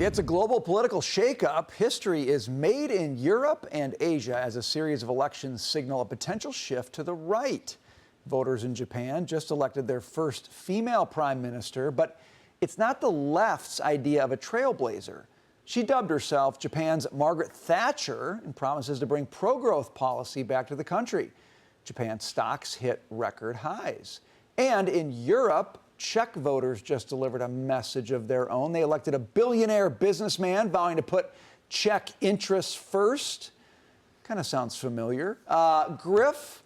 It's a global political shakeup. History is made in Europe and Asia as a series of elections signal a potential shift to the right. Voters in Japan just elected their first female prime minister, but it's not the left's idea of a trailblazer. She dubbed herself Japan's Margaret Thatcher and promises to bring pro-growth policy back to the country. Japan's stocks hit record highs. And in Europe, Czech voters just delivered a message of their own. They elected a billionaire businessman vowing to put Czech interests first. Kind of sounds familiar. Griff,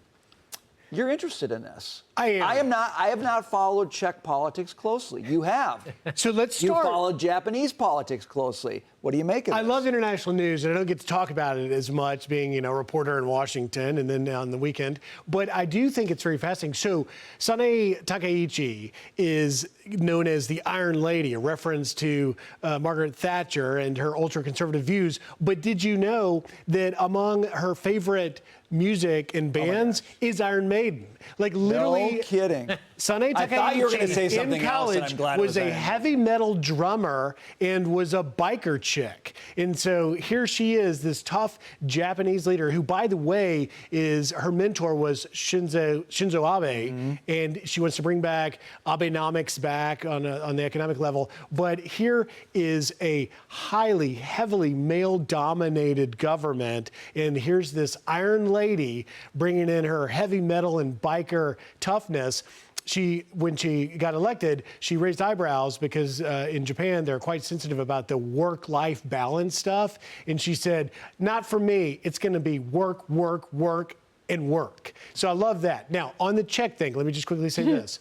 you're interested in this. I am. I have not followed Czech politics closely. You have. So let's start. You followed Japanese politics closely. What do you make of this? I love international news, and I don't get to talk about it as much, being a reporter in Washington and then on the weekend. But I do think it's very fascinating. So Sanae Takaichi is known as the Iron Lady, a reference to Margaret Thatcher and her ultra-conservative views. But did you know that among her favorite music and bands is Iron Maiden? Like literally. No kidding. Sanae I thought you were going to say Takaichi in something else, and college I'm glad it was a Iron heavy metal drummer and was a biker chick. And so here she is, this tough Japanese leader who, by the way, her mentor was Shinzo Abe, and she wants to bring back Abenomics back on the economic level. But here is a heavily male-dominated government, and here's this Iron Lady bringing in her heavy metal and biker toughness. When she got elected, she raised eyebrows because in Japan, they're quite sensitive about the work-life balance stuff. And she said, not for me. It's going to be work, work, work, and work. So I love that. Now, on the Czech thing, let me just quickly say this.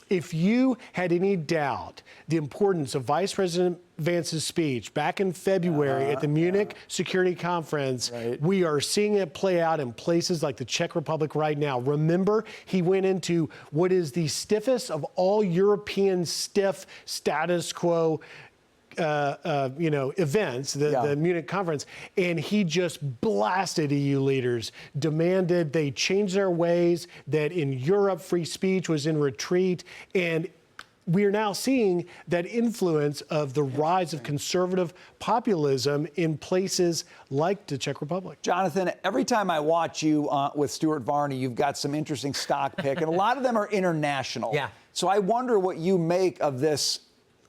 If you had any doubt the importance of Vice President Vance's speech back in February at the Munich Security Conference, we are seeing it play out in places like the Czech Republic right now. Remember, he went into what is the stiffest of all European stiff status quo events, the Munich conference, and he just blasted EU leaders, demanded they change their ways, that in Europe free speech was in retreat, and we are now seeing that influence of the rise of conservative populism in places like the Czech Republic. Jonathan, every time I watch you with Stuart Varney, you've got some interesting stock pick, and a lot of them are international. Yeah. So I wonder what you make of this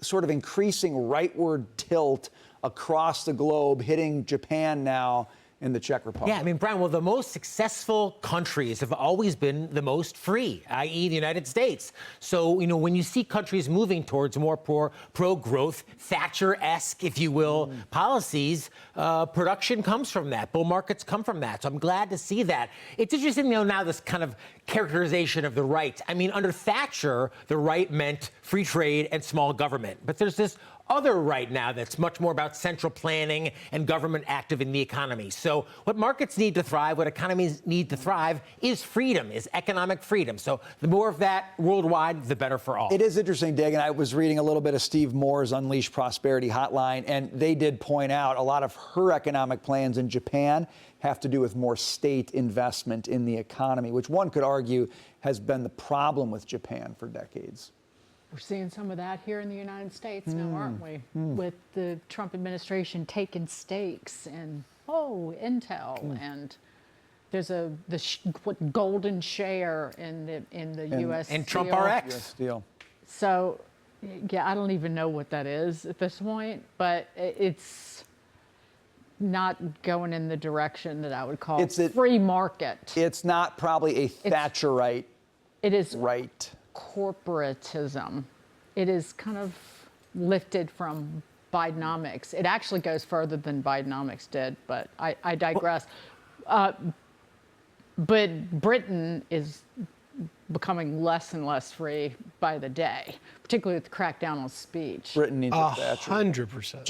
sort of increasing rightward tilt across the globe, hitting Japan now in the Czech Republic. Yeah, I mean, Brian, well, the most successful countries have always been the most free, i.e. the United States. So, when you see countries moving towards more pro-growth, Thatcher-esque, if you will, policies, production comes from that. Bull markets come from that. So I'm glad to see that. It's interesting, now this kind of characterization of the right. I mean, under Thatcher, the right meant free trade and small government. But there's this other right now that's much more about central planning and government active in the economy. So what markets need to thrive, what economies need to thrive is freedom, is economic freedom. So the more of that worldwide, the better for all. It is interesting, Dig, and I was reading a little bit of Steve Moore's Unleash Prosperity Hotline, and they did point out a lot of her economic plans in Japan have to do with more state investment in the economy, which one could argue has been the problem with Japan for decades. We're seeing some of that here in the United States now, aren't we? With the Trump administration taking stakes in, Intel, and there's what golden share in the U.S. And Trump RX. US Steel. So, yeah, I don't even know what that is at this point, but it's not going in the direction that I would call free market. It's not probably a Thatcherite. It is right. Corporatism. It is kind of lifted from Bidenomics. It actually goes further than Bidenomics did, but I digress. But Britain is becoming less and less free by the day, particularly with the crackdown on speech. Britain needs a Thatcher. 100%.